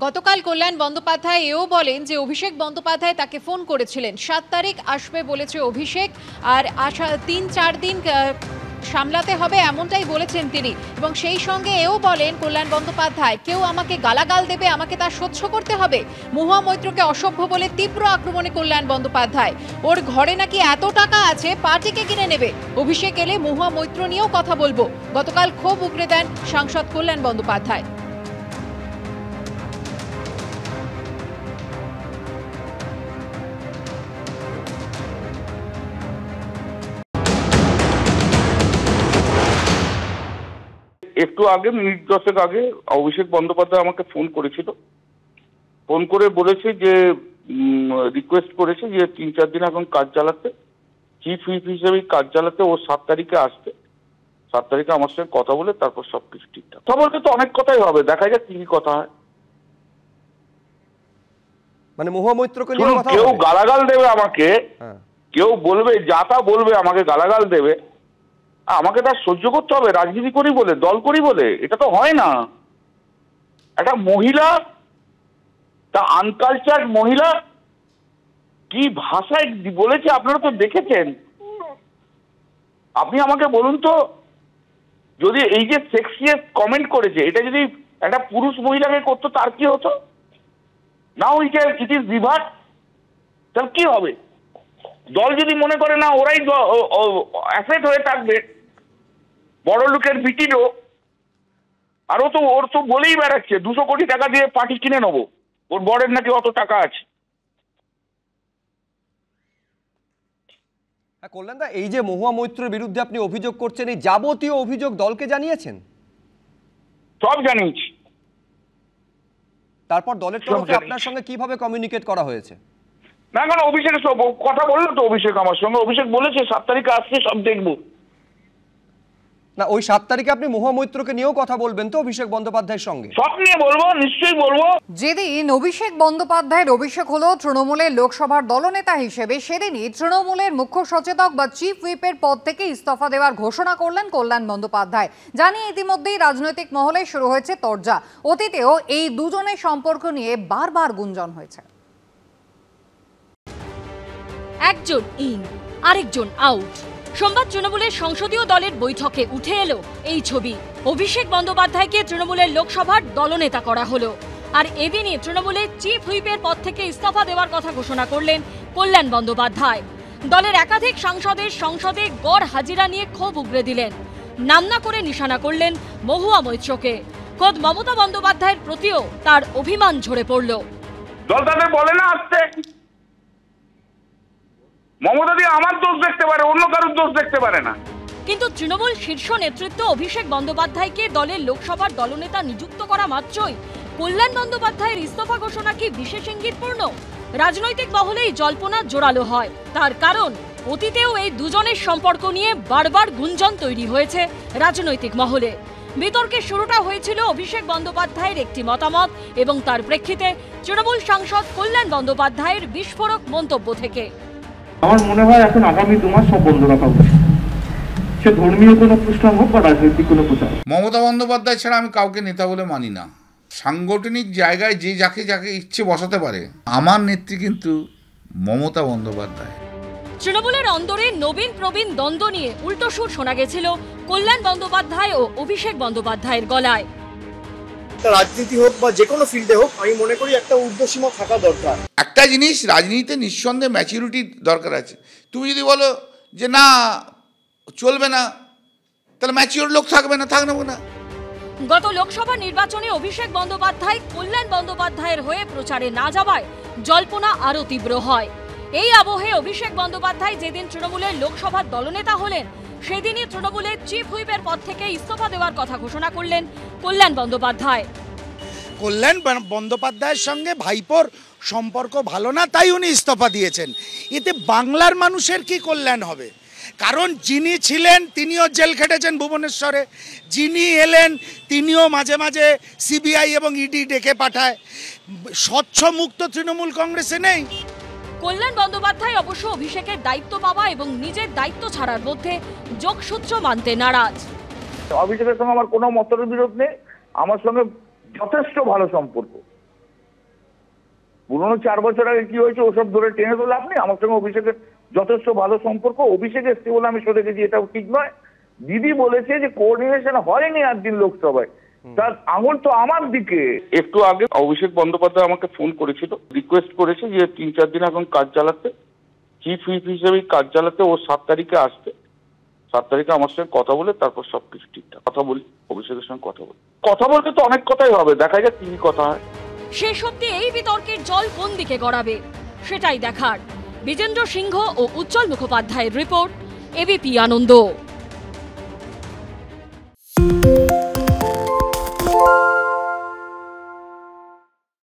গতকাল কল্যাণ বন্দ্যোপাধ্যায় এও বলেন যে অভিষেক বন্দ্যোপাধ্যায় তাকে ফোন করেছিলেন, 7 তারিখ আসবে বলেছে অভিষেক, আর আশা 3-4 দিন সামলাতে হবে এমনটাই বলেছেন তিনি। এবং সেই সঙ্গে এও বলেন কল্যাণ বন্দ্যোপাধ্যায়, কেউ আমাকে গালাগাল দেবে, আমাকে তা সহ্য করতে হবে। মহুয়া মৈত্রকে অসভ্য বলে তীব্র আক্রমণে কল্যাণ বন্দ্যোপাধ্যায়। ওর ঘরে নাকি এত টাকা আছে পার্টিকে কিনে নেবে, অভিষেক এলে মহুয়া মৈত্র নিয়েও কথা বলবো। গতকাল ক্ষোভ উগরে দেন সাংসদ কল্যাণ বন্দ্যোপাধ্যায়। একটু আগে, মিনিট 10 আগে অভিষেক বন্দ্যোপাধ্যায় আমাকে ফোন করেছিল। ফোন করে বলেছে যে রিকোয়েস্ট করেছে যে 3-4 দিন এখন কাজ চালাতে, চিফ হুইপ হিসেবে কাজ চালাতে। ও 7 তারিখে আসবে, 7 তারিখে আমার সঙ্গে কথা বলে তারপর সবকিছু ঠিকঠাক। কথা বলতে তো অনেক কথাই হবে, দেখা যাক কি কথা হয়। মানে মহুয়া মৈত্রকে নিয়ে কথা কেউ গালাগাল দেবে আমাকে, কেউ বলবে, যা তা বলবে, আমাকে গালাগাল দেবে, আমাকে তার সহ্য করতে হবে রাজনীতি করি বলে, দল করি বলে? এটা তো হয় না। একটা মহিলা, তা আনকালচার মহিলা, কি ভাষায় বলেছে আপনারা তো দেখেছেন। আপনি আমাকে বলুন তো, যদি এই যে সেক্সিয়াস কমেন্ট করেছে, এটা যদি একটা পুরুষ মহিলাকে করতো তার কি হতো? নাও ইট ইজ রিভার্স, তাহলে কি হবে? দল যদি মনে করে না ওরাই অ্যাসেট হয়ে থাকবে, বড় লোকের বিটিরও, আর ওর তো বলেই বেড়াচ্ছে 200 কোটি টাকা দিয়ে পার্টি কিনে নেবো, ওর বরের নাকি অত টাকা আছে। কল্যাণদা, এই যে মহুয়া মৈত্রের বিরুদ্ধে আপনি অভিযোগ করছেন, এই যাবতীয় অভিযোগ দলকে জানিয়েছেন? সব জানিয়েছি। তারপর দলের তরফে আপনার সঙ্গে কিভাবে কমিউনিকেট করা হয়েছে? না, এখন অভিষেকের সব কথা বললো তো, অভিষেক আমার সঙ্গে, অভিষেক বলেছে 7 তারিখে আসছে সব দেখবো। না, ওই 7 তারিখে আপনি মহুয়া মৈত্রকে নিয়েও কথা বলবেন তো অভিষেক বন্দ্যোপাধ্যায়ের সঙ্গে? সব নিয়ে বলবো, নিশ্চয়ই বলবো। যেদিন অভিষেক বন্দ্যোপাধ্যায়ের অভিষেক হলো তৃণমূলের লোকসভার দলনেতা হিসেবে, সেদিনই তৃণমূলের মুখ্য সচেতক বা চিফ হুইপের পদ থেকে ইস্তফা দেওয়ার ঘোষণা করলেন কল্যাণ বন্দ্যোপাধ্যায়। জানিয়ে ইতিমধ্যেই রাজনৈতিক মহলে শুরু হয়েছে তরজা। অতীতেও এই দুজনের সম্পর্ক নিয়ে বারবার গুঞ্জন হয়েছে। একজন ইন, আরেকজন আউট। সোমবার তৃণমূলের সংসদীয় দলের বৈঠকে উঠে এলো এই ছবি। অভিষেক বন্দ্যোপাধ্যায়কে তৃণমূলের লোকসভার দলনেতা করা হলো, আর এদিনই তৃণমূলের চিফ হুইপের পদ থেকে ইস্তফা দেওয়ার কথা ঘোষণা করলেন কল্যাণ বন্দ্যোপাধ্যায়। দলের একাধিক সাংসদের সংসদে গড় হাজিরা নিয়ে ক্ষোভ উগরে দিলেন। নাম না করে নিশানা করলেন মহুয়া মৈত্রকে। খোদ মমতা বন্দ্যোপাধ্যায়ের প্রতিও তার অভিমান ঝরে পড়ল। দল তাদের বলে না আসতে, মমতা দিয়ে আমার দোষ দেখতে পারে, অন্য কারোর দোষ দেখতে পারে না। কিন্তু তৃণমূল শীর্ষ নেতৃত্ব অভিষেক বন্দ্যোপাধ্যায়কে দলের লোকসভার দলনেতা নিযুক্ত করা মাত্রই কল্যাণ বন্দ্যোপাধ্যায়ের ইস্তফা ঘোষণা কি বিশেষ ইঙ্গিতপূর্ণ? রাজনৈতিক মহলেই জল্পনা জোরালো হয়। তার কারণ, অতীতেও এই দুজনের সম্পর্ক নিয়ে বারবার গুঞ্জন তৈরি হয়েছে রাজনৈতিক মহলে। বিতর্কের শুরুটা হয়েছিল অভিষেক বন্দ্যোপাধ্যায়ের একটি মতামত এবং তার প্রেক্ষিতে তৃণমূল সাংসদ কল্যাণ বন্দ্যোপাধ্যায়ের বিস্ফোরক মন্তব্য থেকে। আমার মনে হয় এখন আগামী 2 মাস সব বন্ধ রাখা উচিত, সে ধর্মীয় কোনো প্রশ্ন হোক বা রাজনৈতিক কোনো প্রচার। মমতা বন্দ্যোপাধ্যায় ছাড়া আমি কাউকে নেতা বলে মানি না। সাংগঠনিক জায়গায় যে যাকে যাকে ইচ্ছে বসাতে পারে, আমার নেত্রী কিন্তু মমতা বন্দ্যোপাধ্যায়। তৃণমূলের অন্দরে নবীন প্রবীণ দ্বন্দ্ব নিয়ে উল্টো সুর শোনা গেছিল কল্যাণ বন্দ্যোপাধ্যায় ও অভিষেক বন্দ্যোপাধ্যায়ের গলায়। রাজনীতি হোক বা যে কোনো ফিল্ডে হোক, আমি মনে করি একটা ঊর্ধ্বসীমা থাকা দরকার। একটা জিনিস, রাজনীতিতে নিঃসন্দেহে ম্যাচুরিটির দরকার আছে। তুমি যদি বলো যে না চলবে না, তাহলে ম্যাচিওর লোক থাকবে না, থাকবে না। গত লোকসভা নির্বাচনে অভিষেক বন্দ্যোপাধ্যায় কল্যাণ বন্দ্যোপাধ্যায়ের হয়ে প্রচারে না যাওয়ায় জল্পনা আরও তীব্র হয়। এই আবহে অভিষেক বন্দ্যোপাধ্যায় যেদিন তৃণমূলের লোকসভার দলনেতা হলেন, সেদিনই তৃণমূলের চিফ হুইপের পদ থেকে ইস্তফা দেওয়ার কথা ঘোষণা করলেন কল্যাণ বন্দ্যোপাধ্যায়। কল্যাণ বন্দ্যোপাধ্যায়ের সঙ্গে ভাইপোর সম্পর্ক ভালো না, তাই উনি ইস্তফা দিয়েছেন। এতে বাংলার মানুষের কি কল্যাণ হবে? কারণ যিনি ছিলেন তিনিও জেল খেটেছেন ভুবনেশ্বরে, যিনি এলেন তিনিও মাঝে মাঝে সিবিআই এবং ইডি ডেকে পাঠায়। স্বচ্ছ মুক্ত তৃণমূল কংগ্রেসে নেই। কল্যাণ বন্দ্যোপাধ্যায় অবশ্য অভিষেকের দায়িত্ব পাওয়া এবং নিজের দায়িত্ব ছাড়ার মধ্যে যোগসূত্র মানতে নারাজ। অভিষেকের সঙ্গে আমার কোনো মতের বিরোধ নেই, আমার সঙ্গে যথেষ্ট ভালো সম্পর্ক। পুরোনো 4 বছর আগে কি হয়েছে ওসব ধরে টেনে তোলে আপনি। আমার সঙ্গে অভিষেকের যথেষ্ট ভালো সম্পর্ক, অভিষেক এসছে বলে আমি সরে গেছি, এটাও ঠিক নয়। দিদি বলেছে যে কোঅর্ডিনেশন হয়নি একদিন লোকসভায়, তার আঙুল তো আমার দিকে। একটু আগে অভিষেক বন্দ্যোপাধ্যায় আমাকে ফোন করেছিল, রিকোয়েস্ট করেছে যে 3-4 দিন এখন কাজ চালাতে, চিফ হুইপ হিসেবে কাজ চালাতে, ও 7 তারিখে আসতে। 7 তারিখে আমার সঙ্গে কথা বলে তারপর সবকিছু ঠিকঠাক কথা বলি, অভিষেকের সঙ্গে কথা বলতে তো অনেক কথাই হবে, দেখা যাক কি কথা হয়। শেষ অবধি এই বিতর্কের জল কোন দিকে গড়াবে সেটাই দেখার। বিজেন্দ্র সিংহ ও উজ্জ্বল মুখোপাধ্যায়ের রিপোর্ট, এবিপি আনন্দ।